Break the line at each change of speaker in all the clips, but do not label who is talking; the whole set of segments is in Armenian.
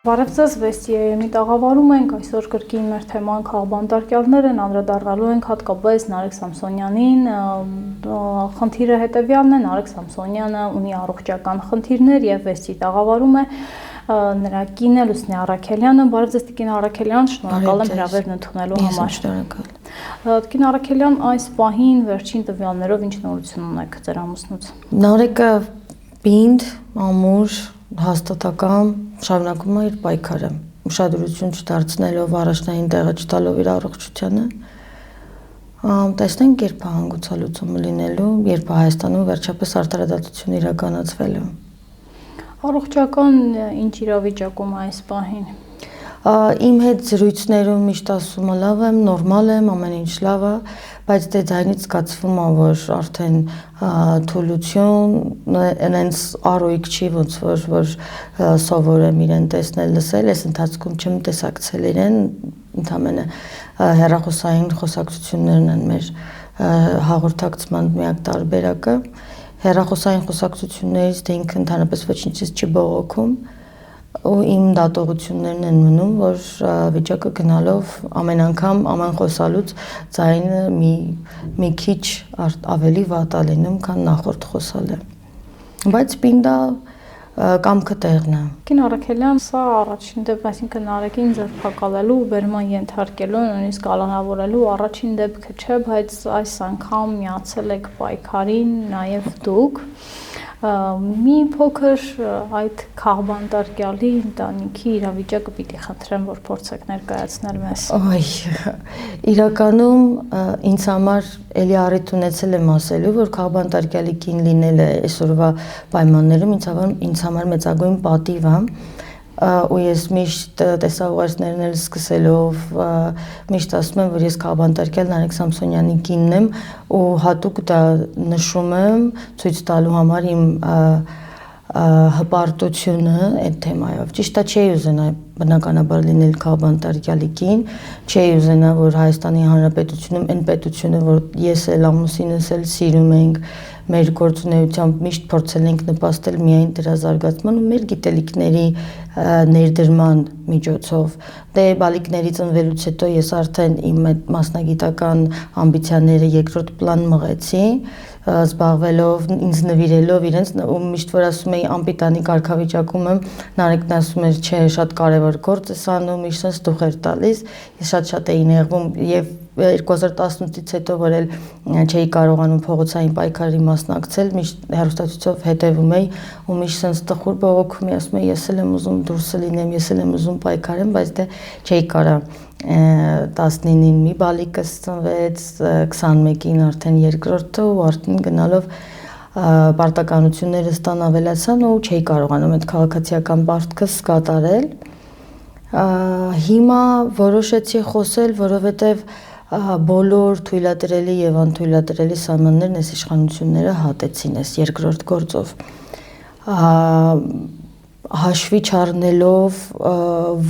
Բարև ձեզ, Վեստիայեմի տաղավարում ենք, այսօր կրկին մեր թեման քաղբանտարկյալներ են, անդրադառնալու ենք հատկապես Նարեկ Սամսոնյանին, խնդիրը հետևյալն է, Նարեկ Սամսոնյանը ունի առողջական խնդիրներ եւ Վեստի տաղավարում է նրա կինը Լուսնե Առաքելյանը, բարև ձեզ Տիկին Առաքելյան, շնորհակալ եմ հրավերն ընդունելու համար։
Շնորհակալ։
Տիկին Առաքելյան, այս պահին վերջին տվյալներով ինչ նորություն ունեք ձեր ամուսնուց։
Նարեկը պինդ, ամուր, հաստատակամ, շարունակում է իր պայքարը, ուշադրություն չդարձնելով, առաջնային տեղը չտալով իր առողջությանը։ Տեսնենք երբ է հանգուցալուծումը լինելու, երբ է Հայաստանում վերջապես արդարադատություն իրականացվելու։
Առողջական ինչ իրավիճակում է այս պահին։
Իմ հետ զրույցներում միշտ ասում եմ լավ եմ, նորմալ եմ, ամեն ինչ լավ է, բայց դե ձայնից զգացվում է, որ արդեն թուլություն, այնց առույգ չի, ոնց որ սովոր եմ իրեն տեսնել, լսել, այս ընթացքում չեմ տեսակցել իրեն, ընդամենը հեռախոսային խոսակցություններն են մեր հաղորդակցման միակ տարբերակը, հեռախոսային խոսակցություններից դե ինքը ընդհանրապես ոչինչից չի բողոքում, ու իմ դատողություններն են մնում, որ վիճակը գնալով ամեն անգամ ամեն խոսալուց ձայնը մի քիչ ավելի վատ է լինում, քան նախորդ խոսալը։ Բայց պինդա կամքը տեղն է։
Տիկին Առաքելյան, սա առաջին դեպք, այսինքն Նարեկին ձերբակալելու, բերման ենթարկելու, նույնիսկ կալանավորելու առաջին դեպքը չէ, բայց այս անգամ միացել եք պայքարին նաև դուք։ Մի փոքր այդ քաղբանտարկյալի ընտանիքի իրավիճակը պիտի խնդրեմ, որ փորձեք ներկայացնել մեզ։
Իրականում ինձ համար էլի առիթ ունեցել եմ ասելու, որ քաղբանտարկյալի կին լինելը այսօրվա պայմաններում ինձ համար մեծագույն պատիվ է, ու ես միշտ տեսաուղերձներն էլ սկսելով միշտ ասում եմ, որ ես քաղբանտարկյալ Նարեկ Սամսոնյանի կինն եմ ու հատուկ դա նշում եմ ցույց տալու համար իմ հպարտությունը այդ թեմայով։ Ճիշտ է, չէի ուզենա բնականաբար լինել քաղբանտարկյալի կին, չէի ուզենա, որ Հայաստանի Հանրապետությունում այն պետությունը, որ ես էլ ամուսինս էլ սիրում ենք, մեր գործունեությամբ միշտ փորձել ենք նպաստել միայն դրա զարգացման ու մեր գիտելիքների ներդրման միջոցով։ Դե բալիկներից ընվելուց հետո ես արդեն իմ մասնագիտական ամբիցիաները երկրորդ պլան մղեցի, զբաղվելով, ինձ նվիրելով իրենց ու միշտ որ ասում էի անպիտանի կարգավիճակում եմ, Նարեկն ասում էր, չէ, շատ կարևոր գործ ես անում, միշտ sense դուխ էր տալիս, ես շատ էի նեղվում եւ 2018-ից հետո որ էլ չէի կարողանում փողոցային պայքարի մասնակցել, միշտ հեռուստացույցով հետևում էի ու միշտ sense տխուր բողոքում էի, ասում էի, ես էլ եմ ուզում դուրս լինեմ, ես էլ եմ ուզում պայքարեմ, բայց դե չէի կարա 19-ին մի բալիկս ծնվեց, 21-ին արդեն երկրորդը ու արդեն գնալով պարտականությունները ստան ավելացան ու չէի կարողանում այդ քաղաքացիական պարտքս կատարել։ Հիմա որոշեցի խոսել, որովհետև բոլոր թույլատրելի եւ անթույլատրելի սահմաններն այս իշխանությունները հատեցին այս երկրորդ գործով։ Հաշվի չառնելով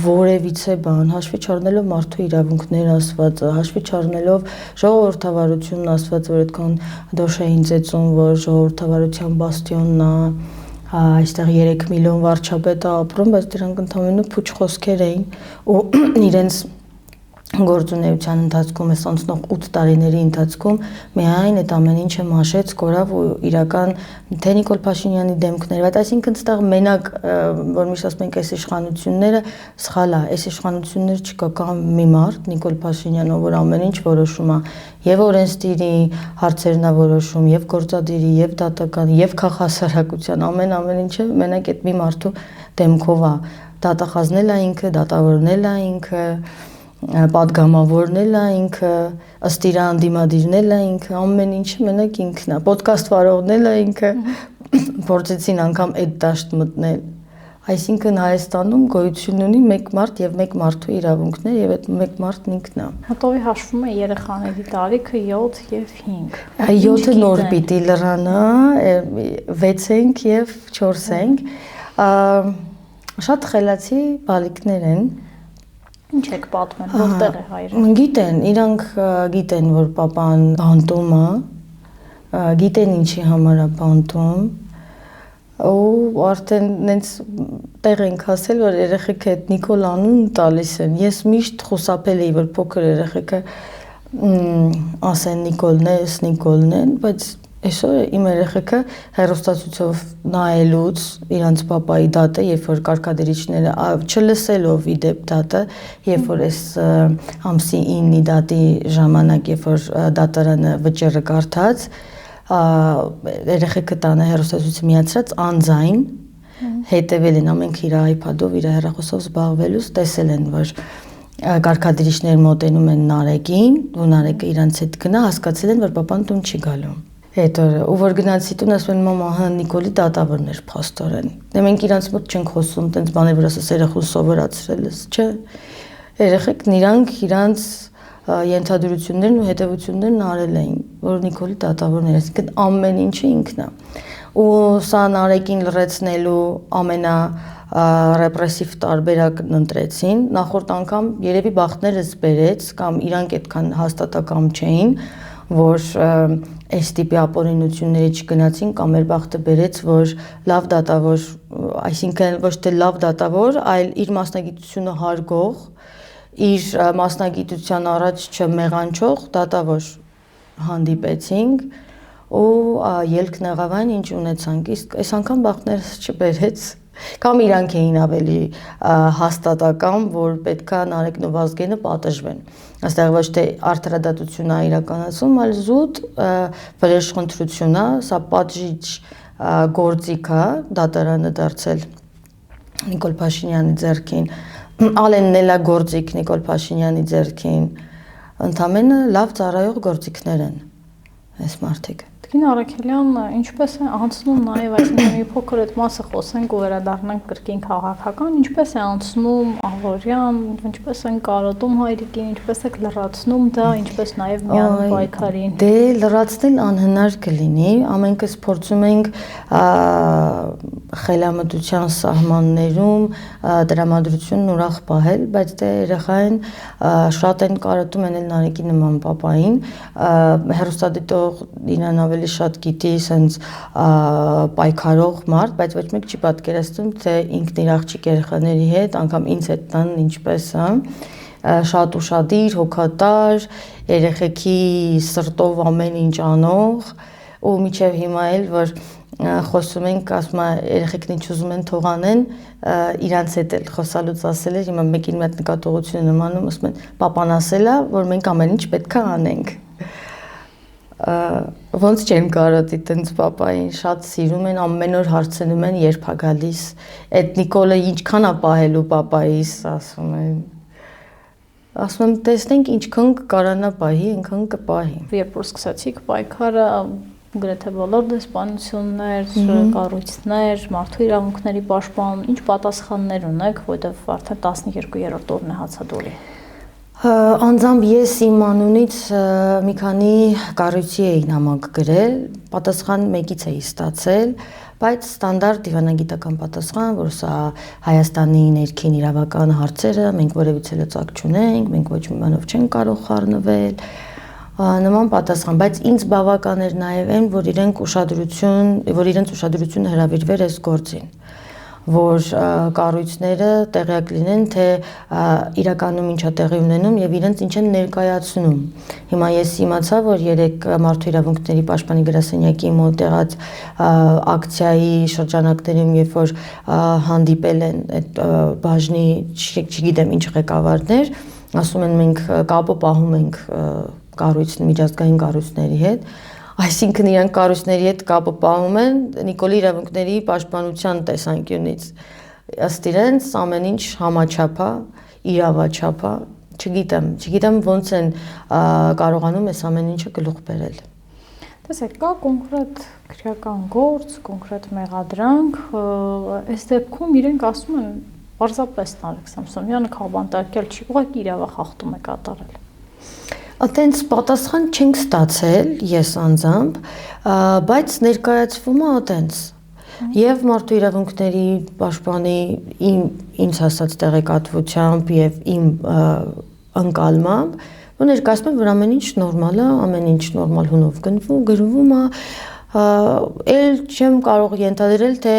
որևիցե բան, հաշվի չառնելով մարդու իրավունքներ ասվածը, հաշվի չառնելով ժողովրդավարությունն ասված, որ այդքան դոշ էին ծեծում, որ ժողովրդավարության բաստիոնն է, այստեղ 3 միլիոն վարչապետ է ապրում, բայց դրանք ընդհանրապես փուչ խոսքեր էին ու իրենց գործունեության ընթացքում այս անցնող 8 տարիների ընթացքում միայն այդ ամեն ինչը մաշեց, կորավ ու իրական թե Նիկոլ Փաշինյանի դեմքներ, բայց այսինքն այդտեղ մենակ որ միշտ ասում ենք այս իշխանությունները սխալ է, այս իշխանություններ չկա, կա մի մարդ Նիկոլ Փաշինյանը, որ ամեն ինչ որոշում է, եւ օրենսդիրի հարցերն է որոշում, եւ գործադիրի, եւ դատական, եւ քաղաքասարակության, ամեն ինչը մենակ այդ մի մարդու դեմքով է, դատախազնել է ինքը, դատավորնել է ինքը, պատգամավորն էլ է ինքը, ըստ իր անդիմադիրն է ինքը, ամեն ինչը մենակ ինքն է, ոդկաստ վարողն էլ է ինքը, փորձեցին անգամ այդ դաշտ մտնել։ Այսինքն Հայաստանում գոյություն ունի մեկ մարդ եւ մեկ մարդու իրավունքներ եւ այդ մեկ մարդն ինքն է։
Հատովի հաշվում է երեխաների տարիքը 7 եւ 5։
7-ը նոր պիտի լրանա, 6 ենք եւ 4 ենք։ Շատ խելացի բալիկներ են։
Ինչ եք պատմել, որտեղ է հայրը։
Գիտեն, իրանք գիտեն, որ պապան բանտում է, գիտեն ինչի համար է բանտում, ու արդեն նենց տեղ ենք հասել, որ երեխեքը այդ Նիկոլ անուն տալիս են։ Ես միշտ խուսափել էի, որ փոքր երեխեքը ասեն Նիկոլն են, բայց այսօր իմ երեխեքը հեռուստացույցով նայելուց իրանց պապայի դատը, երբ որ կարգադրիչները չլսելով իդեպ դատը, երբ որ այս ամսի 9-ի դատի ժամանակ, երբ որ դատարանը վճիռը կարդաց, երեխեքը տանը հեռուստացույցը միացրած անձայն հետևել են ամենքը իր iPad-ով, իր հեռախոսով զբաղվելուց, տեսել են, որ կարգադրիչներ մոտենում են Նարեկին, ու Նարեկը իրանց հետ գնա, հասկացել են, որ պապան տուն չի գալու։ Հետո ու որ գնացի տուն, ասում են մամա, հա Նիկոլի դատավորն էր փաստորեն։ Դե մենք իրանց մոտ չենք խոսում, տենց բաներ, որ ասես երեխուն սովորացրել ես, չէ։ Երեխեքն իրանց ենթադրություններն ու հետևություններն արել էին, որ Նիկոլի դատավորն էր, այսինքն ամեն ինչը ինքն է։ Ու սա Նարեկին լրացնելու ամենա ռեպրեսիվ տարբերակն ընտրեցին, նախորդ անգամ երևի բախտներս բերեց կամ իրանք այդքան հաստատակամ չէին, որ այս տիպի ապօրինությունների չգնացին կամ մեր բախտը բերեց, որ լավ դատավոր, այսինքն ոչ թե լավ դատավոր, այլ իր մասնագիտությունը հարգող, իր մասնագիտության առաջ չմեղանչող դատավոր հանդիպեցինք ու ելքն եղավ այն, ինչ ունեցանք, իսկ այս անգամ բախտներս չբերեց, կամ իրանք էին ավելի հաստատակամ, որ պետքա Նարեկն ու Վազգենը պատժվեն։ Այստեղ ոչ թե արդարադատություն է իրականացում, այլ զուտ վրեժխնդրություն է, սա պատժիչ գործիք է, դատարանը դարձել Նիկոլ Փաշինյանի ձեռքին, Ալենն էլ է գործիք Նիկոլ Փաշինյանի ձեռքին, ընդամենը լավ ծառայող գործիքներ են այս մարդիկ։
Տիկին Արաքելյան, ինչպես է անցնում նաև այսինքն մի փոքր այդ մասը խոսենք ու վերադառնանք կրկին քաղաքական, ինչպես է անցնում Աղորյան, ինչպես են կարոտում հայրիկին, ինչպես եք լրացնում դա, ինչպես նաև միանում պայքարին։
Դե լրացնել անհնար կլինի, ամենքս փորձում ենք խելամտության սահմաններում դրամատրությունն ուրախ պահել, բայց դե երեխային շատ են կարոտում են էլ Նարեկի նման պապային, հեռուստադիտող իրան ավելի շատ գիտի սենց պայքարող մարդ, բայց ոչ մեկ չի պատկերացնում, թե ինքն իր աղջիկ երեխաների հետ, անգամ ինձ հետ տան ինչպես է, շատ ուշադիր, հոգատար, երեխեքի սրտով ամեն ինչ անող, ու մինչև հիմա էլ, որ խոսում ենք, ասում է երեխեքն ինչ ուզում են թող անեն, իրանց հետ էլ խոսալուց ասել էր, հիմա մեկին մի հատ նկատողություն նմանում, ասում են, պապան ասել է, որ մենք ամեն ինչ պետք է անենք։ Ոնց չեն կարոտի տենց պապային, շատ սիրում են, ամեն օր հարցնում են, երբ է գալիս, այդ Նիկոլը ինչքան է պահելու պապայիս, ասում են։ Ասում եմ, տեսնենք ինչքան կարանա պահի, այնքան կպահի։
Երբ որ սկսեցիք պայքարը, գրեթե բոլոր դեսպանություններ, կառույցներ, մարդու իրավունքների պաշտպան, ինչ պատասխաններ ունեք, որտեղ արդեն 12-րդ օրն է հացադուլի։
Անձամբ ես իմ անունից մի քանի կառույցի էի նամակ գրել, պատասխան մեկից էի ստացել, բայց ստանդարտ դիվանագիտական պատասխան, որ սա Հայաստանի ներքին իրավական հարցերը, մենք որևիցե լծակ չունենք, մենք ոչ մի բանով չենք կարող խառնվել, նման պատասխան, բայց ինձ բավական էր նաև այն, որ իրենց ուշադրությունը հրավիրվեր այս գործին, որ կառույցները տեղյակ լինեն, թե իրականում ինչ է տեղի ունենում եւ իրենց ինչ են ներկայացնում։ Հիմա ես իմացա, որ 3 մարդու իրավունքների պաշտպանի գրասենյակի մոտ եղած ակցիայի շրջանակներում, երբ որ հանդիպել են այդ բաժնի, չգիտեմ ինչ ղեկավարներ, ասում են մենք կապը պահում ենք միջազգային կառույցների հետ, այսինքն իրանք կառույցների հետ կապը պահում են Նիկոլի իրավունքների պաշտպանության տեսանկյունից, ըստ իրենց ամեն ինչ համաչափ է, իրավաչափ է, չգիտեմ ոնց են կարողանում այս ամեն ինչը գլուխ բերել։
Տեսեք, կա կոնկրետ քրեական գործ, կոնկրետ մեղադրանք, այս դեպքում իրենք ասում են պարզապես Նարեկ Սամսոնյանը քաղբանտարկել չի, ուղղակի իրավախախտում է կատարել։
Այդտենց պատասխան չենք ստացել ես անձամբ, բայց ներկայացվում է այդտենց։ Եվ մարդու իրավունքների պաշտպանի ինձ հասած տեղեկատվությամբ եւ իմ ընկալմամբ, որ ներկայացնում են, որ ամեն ինչ նորմալ է, ամեն ինչ նորմալ հունով գրվում է, Էլ չեմ կարող ենթադրել, թե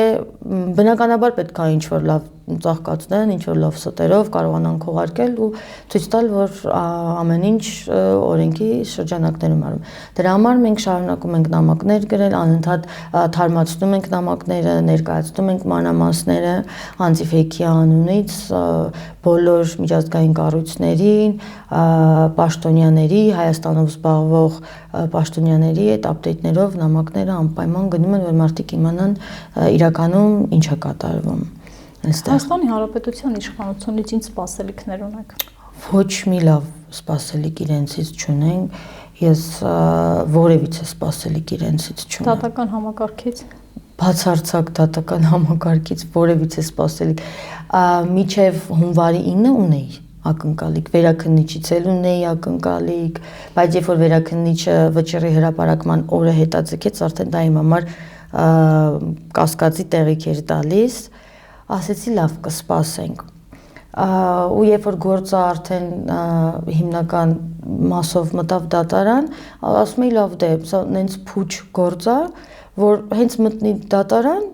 բնականաբար պետք է ինչ-որ լավ ծաղկացնեն, ինչ-որ լավ ստերով կարողանան քողարկել ու ցույց տալ, որ ամեն ինչ օրենքի շրջանակներում արում։ Դրա համար մենք շարունակում ենք նամակներ գրել, անընդհատ թարմացնում ենք նամակները, ներկայացնում ենք մանրամասները Անտիֆեքի անունից բոլոր միջազգային կառույցներին, պաշտոնյաների, Հայաստանով զբաղվող պաշտոնյաների այդ ապդեյթներով նամակները անպայման գնում են, որ մարդիկ իմանան իրականում ինչ է կատարվում։
Հայաստանի Հանրապետության իշխանությունից ինչ սպասելիքներ ունեք։
Ոչ մի լավ սպասելիք իրենցից չունենք, ես որևիցե սպասելիք իրենցից չունեմ։
Դատական համակարգից
Բացարձակ դատական համակարգից որևիցե սպասելիք մինչև հունվարի 9 ունեի ակնկալիք, վերաքննիչից էլ ունեի ակնկալիք, բայց երբ որ վերաքննիչը վճռի հրապարակման օրը հետաձգեց, արդեն դա իմ համար կասկածի տեղիք էր տալիս, ասեցի լավ կսպասենք։ Ու երբ որ գործը արդեն հիմնական մասով մտավ դատարան, ասում էի լավ դե, սա նենց փուչ գործ է, որ հենց մտնի դատարան,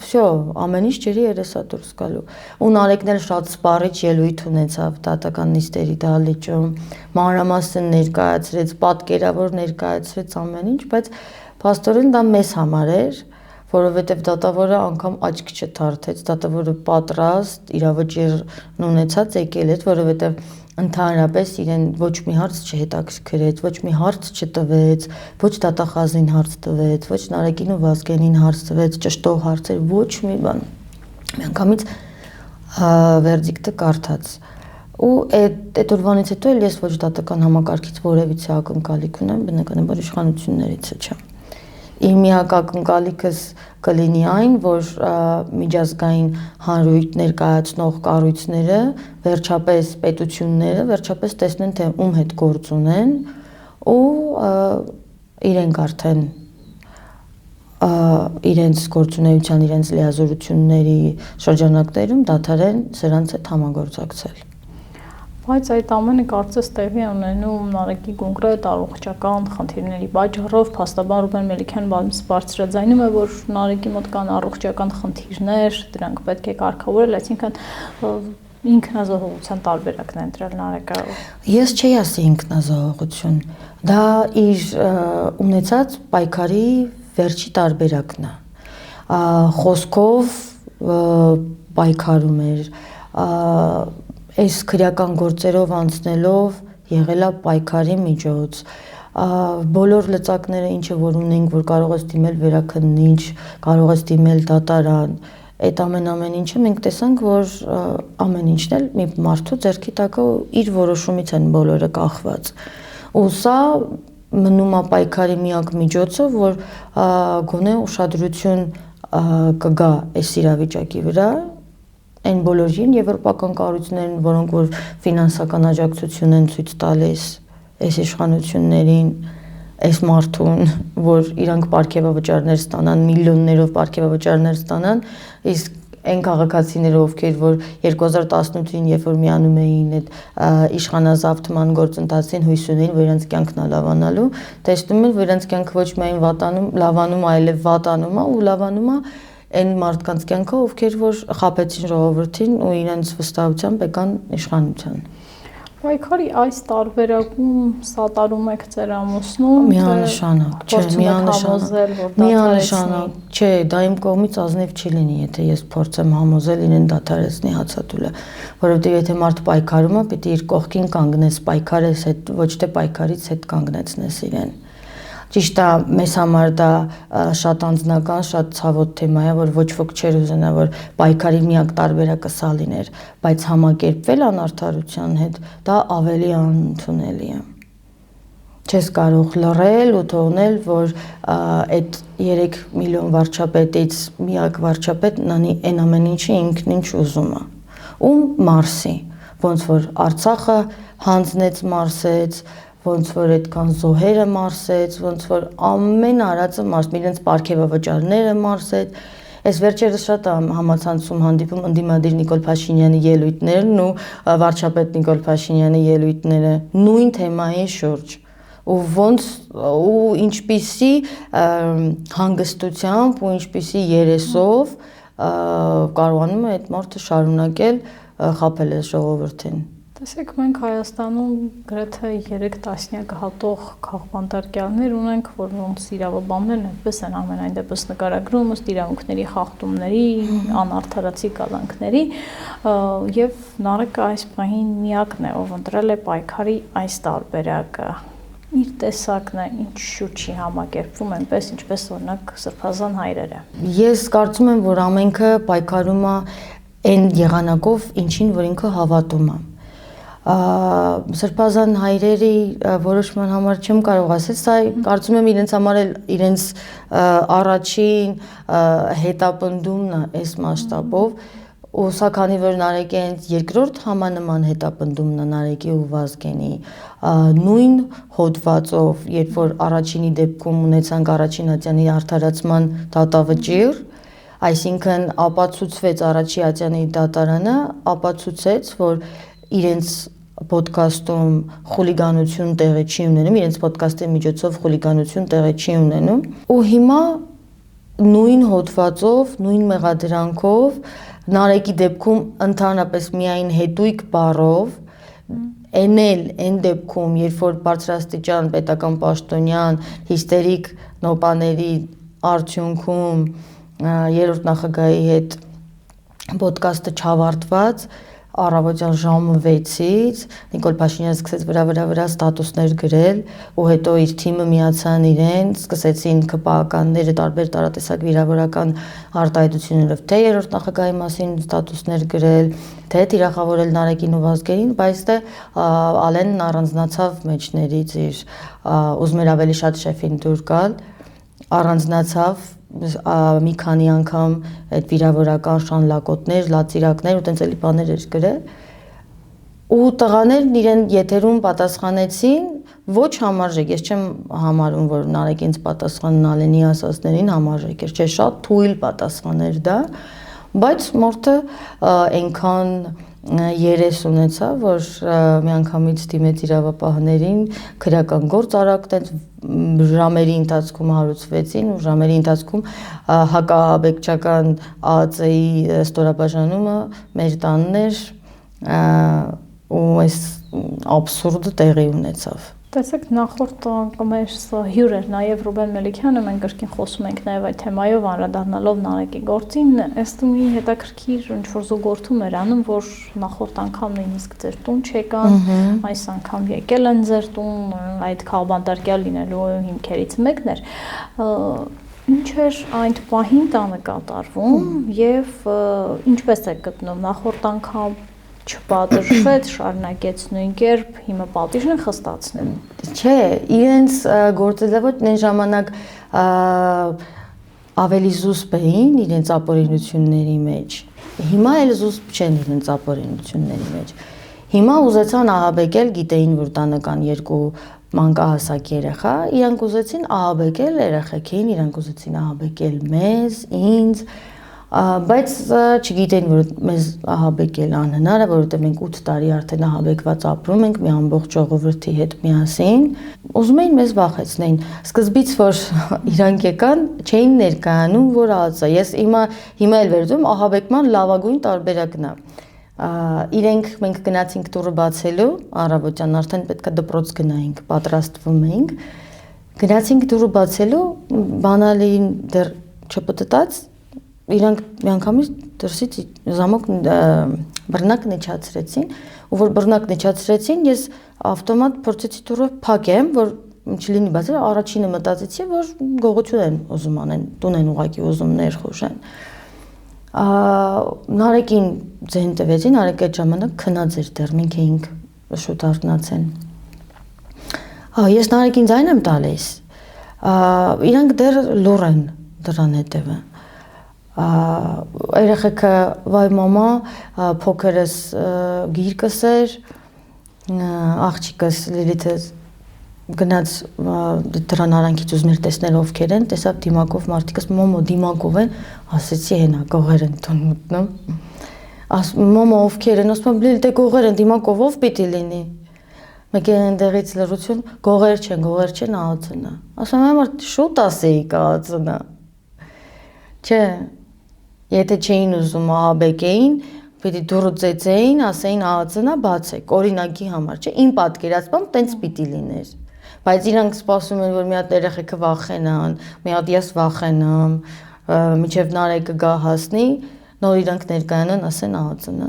всё, ամեն ինչ ջրի երեսա դուրս գալու։ Ու Նարեկն էլ շատ սպառիչ ելույթ ունեցավ դատական նիստերի դահլիճում, մանրամասն ներկայացրեց, պատկերավոր ներկայացրեց ամեն ինչ, բայց փաստորեն դա մեզ համար էր, որովհետև դատավորը անգամ աչք չթարթեց, դատավորը պատրաստ, իրավաճիռն ունեցած եկել էր, որովհետև ընդհանրապես իրեն ոչ մի հարց չհետաքրքրեց, ոչ մի հարց չտվեց, ոչ դատախազին հարց տվեց, ոչ Նարեկին ու Վազգենին հարց տվեց, ճշտող հարցեր, ոչ մի բան։ Միանգամից վերդիկտը կարդաց։ Ու այդ օրվանից հետո էլ ես ոչ դատական համակարգից որևիցե ակնկալիք ունեմ, բնականաբար իշխանություններից չէ։ Իմ միակ ակնկալիքս կլինի այն, որ միջազգային հանրույթ ներկայացնող կառույցները, վերջապես պետությունները, վերջապես տեսնեն, թե ում հետ գործ ունեն ու իրենք արդեն իրենց գործունեության, իրենց լիազորությունների շրջանակներում դադարեն սրանց հետ համագործակցել։
Բայց այդ ամենը կարծես տեղի ունենում Նարեկի կոնկրետ առողջական խնդիրների պատճառով, փաստաբան Ռուբեն Մելիքյանը բարձրաձայնում է, որ Նարեկի մոտ կան առողջական խնդիրներ, դրանք պետք է կարգավորել, այսինքն ինքնազոհողության տարբերակն է ընտրել Նարեկը։
Ես չէի ասի ինքնազոհողություն, դա իր ունեցած պայքարի վերջի տարբերակն է։ Խոսքով պայքարում էր, այս քրեական գործերով անցնելով եղել է պայքարի միջոց, բոլոր լծակները ինչը որ ունենք, որ կարող ես դիմել վերաքննիչ, կարող ես դիմել դատարան, այդ ամեն ինչը մենք տեսանք, որ ամեն ինչն էլ մի մարդու ձեռքի տակ է իր որոշումից են բոլորը կախված։ Ու սա մնում է պայքարի միակ միջոցը, որ գոնե ուշադրություն կգա այս իրավիճակի վրա, այն բոլորին եվրոպական կառույցներին, որոնք որ ֆինանսական աջակցություն են ցույց տալիս այս իշխանություններին, այս մարդուն, որ իրանք պարգևավճարներ ստանան, միլիոններով պարգևավճարներ ստանան, իսկ այն քաղաքացիները, ովքեր որ 2018-ին, երբ որ միանում էին այդ իշխանազավթման գործընթացին, հույս ունեին, որ իրենց կյանքն է լավանալու, տեսնում են, որ իրենց կյանքը ոչ միայն լավանում, այլև վատանում է ու լավանում է այն մարդկանց կյանքը, ովքեր որ խաբեցին ժողովրդին ու իրենց վստահությամբ եկան իշխանության։
Պայքարի այս տարբերակում սատարում եք ձեր ամուսնուն,
միանշանակ, չէ, միանշանակ, չէ, դա իմ կողմից ազնիվ չի լինի, եթե ես փորձեմ համոզել իրեն դադարեցնի հացադուլը, որովհետև եթե մարդ պայքարում է, պիտի իր կողքին կանգնես, պայքարես հետ, ոչ թե պայքարից հետ կանգնեցնես իրեն։ Ճիշտ է, մեզ համար դա շատ անձնական, շատ ցավոտ թեմա է, որ ոչ ոք չէր ուզենա, որ պայքարի միակ տարբերակը սա լիներ, բայց համակերպվել անարդարության հետ, դա ավելի անընդունելի է։ Չես կարող լռել ու թողնել, որ այդ 3 միլիոն վարչապետից միակ վարչապետն անի այն ամեն ինչը ինքն ինչ ուզում է։ Ու Մարսի, ոնց որ Արցախը հանձնեց Մարսեց, ոնց որ այդքան զոհերը Մարսեց, ոնց որ ամեն արածը Մարսեց, իրենց պարգևավճարները Մարսեց։ Այս վերջերս շատ համացանցում հանդիպում ընդդիմադիր Նիկոլ Փաշինյանի ելույթներն ու վարչապետ Նիկոլ Փաշինյանի ելույթները նույն թեմայի շուրջ, ու ոնց ու ինչպիսի հանգստությամբ ու ինչպիսի երեսով կարողանում է այդ մարդը շարունակել խաբել այս ժողովրդին։
Տեսեք, մենք Հայաստանում գրեթե 3 տասնյակ հատող քաղբանտարկյալներ ունենք, որոնց իրավաբաններն այդպես են ամենայն դեպս նկարագրում ըստ իրավունքների խախտումների, անարդարացի կալանքների, եւ Նարեկը այս պահին միակն է, ով ընտրել է պայքարի այս տարբերակը։ Իր տեսակն է, ինչու՞ չի համակերպվում այնպես, ինչպես օրինակ սրբազան հայրերը։
Ես կարծում եմ, որ ամենքը պայքարում է այն եղանակով, ինչին որ ինքը հավատում է։ Սրբազան հայրերի որոշման համար չեմ կարող ասել, սա կարծում եմ իրենց համար էլ իրենց առաջին հետապնդումն է այս մասշտաբով, ու սա քանի որ Նարեկի հենց երկրորդ համանման հետապնդումն է Նարեկի ու Վազգենի նույն հոդվածով, երբ որ առաջինի դեպքում ունեցանք առաջին ատյանի արդարացման դատավճիռ, այսինքն ապացուցվեց առաջի ատյանի դատարանը ապացուցեց, որ իրենց պոդքասթում խուլիգանություն տեղի չի ունենում, իրենց պոդքասթի միջոցով խուլիգանություն տեղի չի ունենում, ու հիմա նույն հոդվածով, նույն մեղադրանքով, Նարեկի դեպքում ընդհանրապես միայն հետույք բառով, այն դեպքում, երբ որ բարձրաստիճան պետական պաշտոնյան հիստերիկ նոպաների արդյունքում երրորդ նախագահի հետ պոդքասթը չավարտված, առավոտյան ժամը 6-ից Նիկոլ Փաշինյանը սկսեց վրա ստատուսներ գրել ու հետո իր թիմը միացան իրեն, սկսեցին ԿՊԱ-ականները տարբեր տարատեսակ վիրավորական արտահայտություններով թե երրորդ նախագահի մասին ստատուսներ գրել, թե թիրախավորել Նարեկին ու Վազգենին, բայց դե Ալենն առանձնացավ մեջներից իր ուզում էր ավելի շատ շեֆին դուր գալ, առանձնացավ մի քանի անգամ այդ վիրավորական շանլակոտներ, լացիրակներ ու տենց էլի բաներ էր գրել ու տղաներն իրեն եթերում պատասխանեցին ոչ համարժեք, ես չեմ համարում, որ Նարեկինց պատասխանն Ալենի ասածներին համարժեք էր, չէ, շատ թույլ պատասխան էր դա, բայց մարդը այնքան երես ունեցավ, որ միանգամից դիմեց իրավապահներին, քրեական գործ արագ տենց ժամերի ընթացքում հարուցվեցին ու ժամերի ընթացքում հակաբեկչական ԱԱԾ-ի ստորաբաժանումը մեր տանն էր ու այս աբսուրդը տեղի ունեցավ։
Տեսեք, նախորդ մեր հյուր էր նաև Ռուբեն Մելիքյանը, մենք կրկին խոսում ենք նաև այդ թեմայով անդրադառնալով Նարեկի գործին, ըստ մի հետաքրքիր ինչ-որ զուգորդում էր անում, որ նախորդ անգամ նույնիսկ ձեր տուն չեկան, այս անգամ եկել են ձեր տուն, այդ քաղբանտարկյալ լինելու հիմքերից մեկն էր։ Ինչ էր այդ պահին տանը կատարվում եւ ինչպես է գտնում նախորդ անգամ չպատժվեց, շարունակեց նույն կերպ, հիմա պատիժն են խստացնում։
Չէ, իրենց գործելավոճն այն ժամանակ ավելի զուսպ էին իրենց ապօրինությունների մեջ։ Հիմա էլ զուսպ չեն իրենց ապօրինությունների մեջ։ Հիմա ուզեցան ահաբեկել, գիտեին, որ տանը կան երկու մանկահասակ երեխա, իրանք ուզեցին ահաբեկել երեխեքին, իրանք ուզեցին ահաբեկել մեզ, ինձ, բայց չգիտեն, որ մեզ ահաբեկել անհնար է, որովհետև մենք 8 տարի արդեն ահաբեկված ապրում ենք մի ամբողջ ժողովրդի հետ միասին, ուզում էին մեզ վախեցնեին։ Սկզբից, որ իրանք եկան, չէին ներկայանում, որ ԱԱԾ, ես հիմա էլ վերջում ահաբեկման լավագույն տարբերակն է։ Իրենք մենք գնացինք դուռը բացելու, առավոտյան արդեն պետք է դպրոց գնայինք, պատրաստվում էինք, գնացինք դուռը բացելու, բանալին դեռ չպտտած, իրանք միանգամից դրսից զամոք բռնակն իջացրեցին, ու որ բռնակն իջացրեցին, ես ավտոմատ փորձեցի դուռը փակեմ, որ չլինի բացել, առաջինը մտածեցի, որ գողություն են ուզում անեն, տուն են ուղակի ուզում ներխուժեն։ Նարեկին ձեն տվեցին, Նարեկը այդ ժամանակ քնած էր դեռ, մենք էինք շուտ արթնացել։ Ես Նարեկին ձայն եմ տալիս, իրանք դեռ լուռ են դրան հետևը։ Երեխեքը վայ մամա, փոքրս գիրկս էր, աղջիկս Լիլիթը գնաց դրան արանքից ուզում էր տեսնել ովքեր են, տեսավ դիմակով մարդիկս մոմո դիմակով են, ասեցի հենա գողեր են տուն մտնում, մոմո ովքեր են, ասում եմ Լիլիթ գողեր են դիմակով ով պիտի լինի, Մեկ է այնտեղից լրություն, գողեր չեն ԱԱՑ-ն։ Ասում եմ, որ շուտ ասեիք ԱԱՑ-ն։ Չէ։ Եթե չէին ուզում ԱԱԲԿ-ին, պիտի դուրը ծեծեին, ասեին ԱԱՑ-ն բացեք, օրինակի համար, չէ, իմ պատկերացմամբ տենց պիտի լիներ։ Բայց իրանք սպասում են, որ մի հատ երեխեքը վախենան, մի հատ ես վախենամ, մինչև Նարեկը գա հասնի, նոր իրանք ներկայանան, ասեն ԱԱՑ-ն։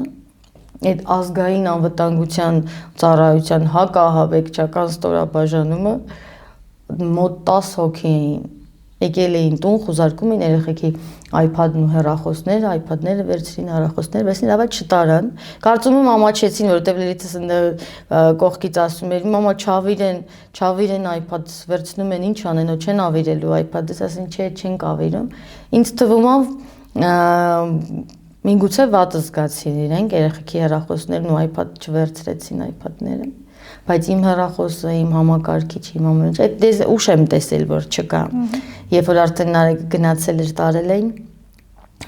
Այդ ազգային անվտանգության ծառայության հակահավեկչական ստորաբաժանումը մոտ 10 հոգի էին, եկել էին տուն, խուզարկում էին երեխեքի iPad-ն ու հեռախոսները, iPad-ները վերցրին, հեռախոսները վերցրին, լավ չտարան։ Կարծում եմ ամաչեցին, որովհետև Լիլիթս կողքից ասում էր՝ մամա չավիրեն iPad-ս վերցնում են, ինչ անեն, ու չեն ավիրելու iPad-ս, ասին չէ, չենք ավիրում։ Ինձ թվում է Միգուցե վատը զգացին իրենք, երեխեքի հեռախոսներն ու iPad չվերցրեցին iPad-ները, բայց իմ հեռախոսը, իմ համակարգիչը, իմ ամեն ինչ, այդ ուշ եմ տեսել, որ չկա։ Երբ որ արդեն Նարեկը գնացել էր տարել էին,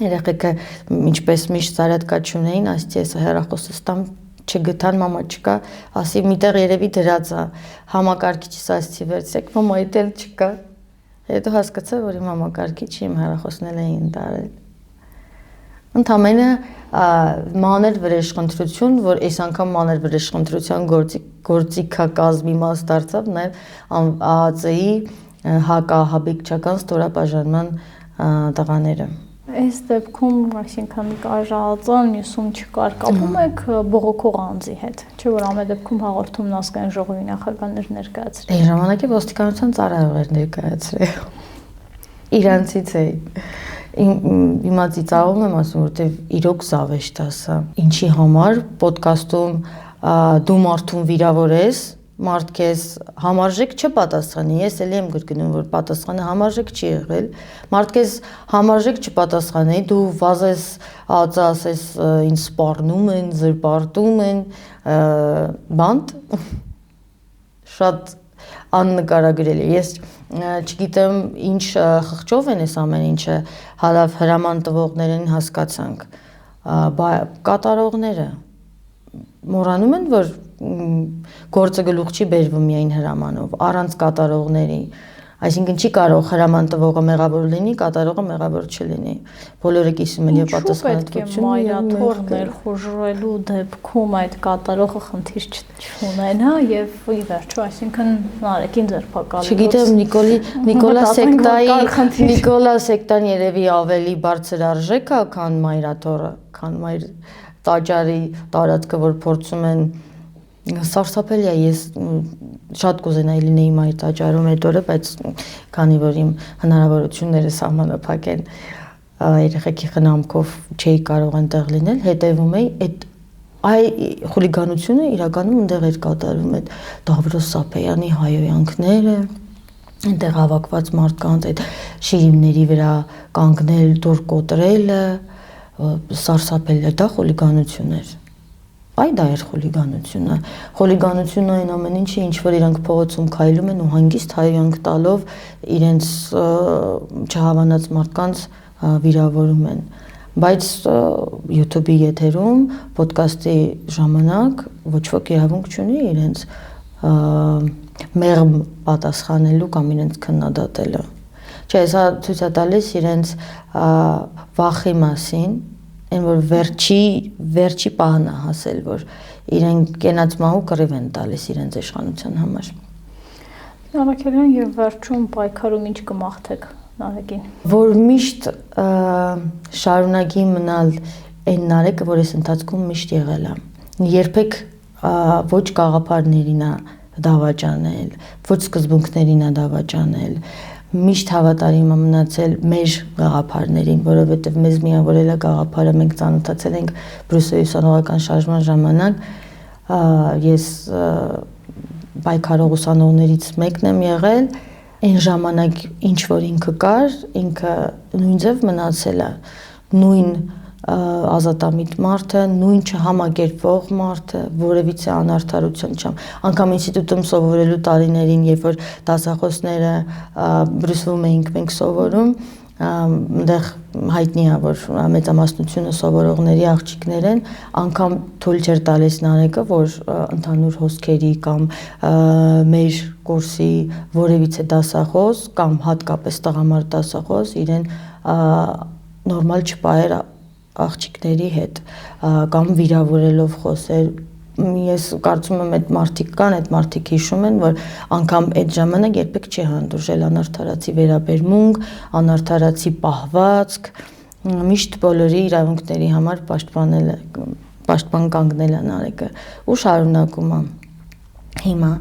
երեխեքը ինչպես միշտ զարատկա չունեին, ասեցի ես հեռախոսս տամ, չգտան, մամա չկա, ասի միտեղ երևի դրած է, համակարգիչս ասեցի վերցրեք, մամա այդ էլ չկա։ Հետո հասկացա, որ իմ համակարգիչը, իմ հեռախոսն էին տարել։ Ընդամենը մանր վրեժխնդրություն, որ այս անգամ մանր վրեժխնդրության գործիքակազմի մաս դարձավ նաև ԱԱՑ-ի հակահաբեկչական ստորաբաժանման տղաները։
Այս դեպքում, այսինքն ԱԱԾ-ն մյուսում չկար, կապում եք բողոքող անձի հետ, չէ՞ որ ամեն դեպքում հաղորդումն ազգային ժողովի նախագահներ ներկայացրել։
Այն ժամանակի ոստիկանության ծառայողներ ներկայացրել։ Իրանցից է։ Հիմա ծիծաղում եմ ասում, որտեվ իրոք զավեշտ ասա։ Ինչի համար ոդկասթում դու մարդուն վիրավորես, մարդ քեզ համարժեք չպատասխանի, ես էլի եմ գրկնում, որ պատասխանը համարժեք չի եղել, մարդ քեզ համարժեք չպատասխանի, դու վազես ասես ինձ սպառնում են, զրպարտում են, բանտ շատ աննկարագրելի։ Ես չգիտեմ ինչ խղճով են այս ամեն ինչը հրաման տվողներին հասկացանք, կատարողները մոռանում են, որ գործը գլուխ չի բերվում միայն հրամանով, առանց կատարողների, այսինքն չի կարող հրաման տվողը մեղավոր լինի, կատարողը մեղավոր չլինի, բոլորը կիսում են եւ պատասխանատվություն
մայրաթոր ներխուժելու դեպքում այդ կատարողը խնդիր չունենա եւ ի վերջո, այսինքն Նարեկին ձերբակալել։
Չգիտեմ, Նիկոլա Սեկտան երևի ավելի բարձր արժեք է, քան մայրաթորը, քան մայր տաճարի տարածքը, որ փորձում են սարսափելի է, ես շատ կուզենայի լինեի մայր տաճարում այդ օրը, բայց քանի որ իմ հնարավորությունները սահմանափակ են, երեխեքի խնամքով չէի կարող այնտեղ լինել, հետևում էի այդ խուլիգանությունը իրականում այնտեղ էր կատարվում, այդ Դավրոս Սափեյանի հայոյանքները, այնտեղ հավաքված մարդկանց այդ շիրիմների վրա կանգնել, դուր կոտրելը, սարսափելի է, դա խուլիգանություն էր։ Այ դա էր խուլիգանությունը։ Խուլիգանությունը այն ամեն ինչը, ինչ որ իրանք փողոցում քայլում են ու հանգիստ հայոյանք տալով իրենց չհավանած մարդկանց վիրավորում են։ Բայց YouTube-ի եթերում ոդկասթի ժամանակ ոչ ոք իրավունք չունի իրենց մեղմ պատասխանելու կամ իրենց քննադատելու։ Չէ, սա ցույց է տալիս իրենց վախի մասին, այն որ վերջի պահն է հասել, որ իրենք կենաց մահու կռիվ են տալիս իրենց իշխանության համար։
Նարեկյան եւ վերջում պայքարում ինչ կմաղթեք Նարեկին։
Որ միշտ շարունակի մնալ այն Նարեկը, որ այս ընթացքում միշտ եղել է։ Երբեք ոչ գաղափարներին է դավաճանել, ոչ սկզբունքներին է դավաճանել, միշտ հավատարիմ է մնացել մեր գաղափարներին, որովհետև մեզ միավորել է գաղափարը, մենք ծանոթացել ենք Բրյուսելի ուսանողական շարժման ժամանակ, ես պայքարող ուսանողներից մեկն եմ եղել, այն ժամանակ ինչ որ ինքը կար, ինքը նույն ձև մնացել է, նույն ազատամիտ մարդը, նույն չհամակերպվող մարդը, որևիցե անարդարություն չեմ։ Անգամ ինստիտուտում սովորելու տարիներին, երբ որ դասախոսները Բրյուսելում էինք մենք սովորում, այնտեղ հայտնի է, որ մեծամասնությունը սովորողների աղջիկներ են, անգամ թույլ չէր տալիս Նարեկը, որ ընդհանուր հոսքերի կամ մեր կուրսի որևիցե դասախոս կամ հատկապես տղամարդ դասախոս իրեն նորմալ չպահեր աղջիկների հետ կամ վիրավորելով խոսեր։ Ես կարծում եմ այդ մարդիկ կան, այդ մարդիկ հիշում են, որ անգամ այդ ժամանակ երբեք չի հանդուրժել անարդարացի վերաբերմունք, անարդարացի պահվածք, միշտ բոլորի իրավունքների համար պաշտպան կանգնել է Նարեկը ու շարունակում է հիմա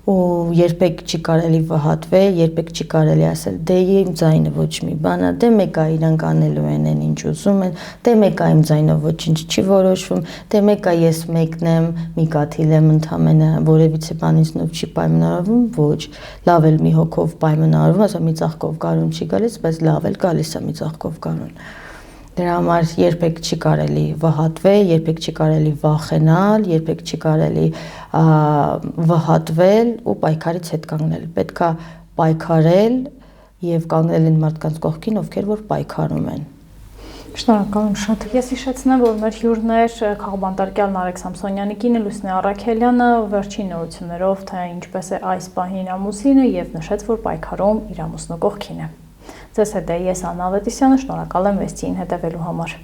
ու երբեք չի կարելի վհատվել, երբեք չի կարելի ասել դե իմ ձայնը ոչ մի բան է, դե մեկա իրանք անելու են ինչ ուզում են, դե մեկա իմ ձայնով ոչինչ չի որոշվում, դե մեկա ես մեկն եմ, մի կաթիլ եմ ընդամենը, որևիցե բանիցնով չի պայմանավորվում, ոչ, լավ էլ մի հոգով պայմանավորվում, ասա մի ծաղկով գարուն չի գալիս, բայց լավ էլ գալիս է մի ծաղկով գարուն։ Դրա համար երբեք չի կարելի վհատվել, երբեք չի կարելի վախենալ, երբեք չի կարելի վհատվել ու պայքարից հետ կանգնել։ Պետքա պայքարել եւ կանգնել են մարդկանց կողքին, ովքեր որ պայքարում են։
Շնորհակալ եմ շատ։ Ես հիշեցնեմ, որ մեր հյուրներ քաղբանտարկյալ Նարեկ Սամսոնյանի կինը Լուսինե Առաքելյանը վերջին նորություններով, թե ինչպես է այս պահին ամուսինը եւ նշեց, որ պայքարում իր ամուսնու կողքին է։ Ձեզ հետ է ես Աննա Ավետիսյանը, շնորհակալ եմ վեստին հետևելու համար։